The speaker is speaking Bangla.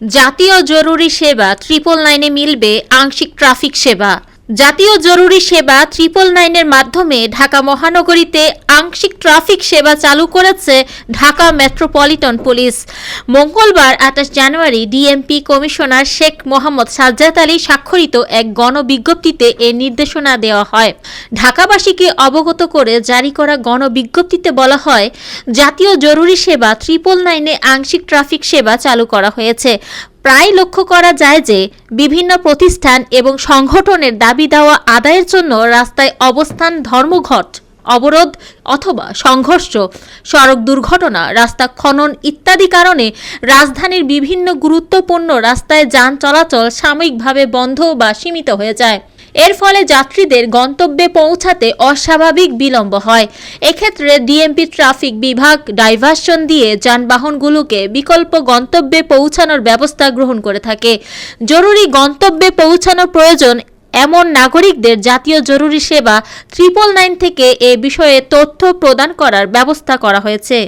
জাতীয় জরুরি সেবা 999-এ মিলবে আংশিক ট্রাফিক সেবা। জাতীয় জরুরি সেবা 999-এর মাধ্যমে ঢাকা মহানগরীতে আংশিক ট্রাফিক সেবা চালু করেছে ঢাকা মেট্রোপলিটন পুলিশ। মঙ্গলবার 28 জানুয়ারি ডিএমপি কমিশনার শেখ মোহাম্মদ সাজ্জাদ আলী স্বাক্ষরিত এক গণবিজ্ঞপ্তিতে এ নির্দেশনা দেওয়া হয়। ঢাকাবাসীকে অবগত করে জারি করা গণবিজ্ঞপ্তিতে বলা হয়, জাতীয় জরুরি সেবা 999-এ আংশিক ট্রাফিক সেবা চালু করা হয়েছে। প্রায় লক্ষ্য করা যায় যে বিভিন্ন প্রতিষ্ঠান এবং সংগঠনের দাবি দেওয়া আদায়ের জন্য রাস্তায় অবস্থান, ধর্মঘট, অবরোধ অথবা সংঘর্ষ, সড়ক দুর্ঘটনা, রাস্তা খনন ইত্যাদি কারণে রাজধানীর বিভিন্ন গুরুত্বপূর্ণ রাস্তায় যান চলাচল সাময়িকভাবে বন্ধ বা সীমিত হয়ে যায়। এর ফলে যাত্রীদের গন্তব্যে পৌঁছাতে অস্বাভাবিক বিলম্ব হয়। এক্ষেত্রে ডিএমপি ট্রাফিক বিভাগ ডাইভারশন দিয়ে যানবাহনগুলোকে বিকল্প গন্তব্যে পৌঁছানোর ব্যবস্থা গ্রহণ করে থাকে। জরুরি গন্তব্যে পৌঁছানোর প্রয়োজন এমন নাগরিকদের জাতীয় জরুরি সেবা 999 থেকে এ বিষয়ে তথ্য প্রদান করার ব্যবস্থা করা হয়েছে।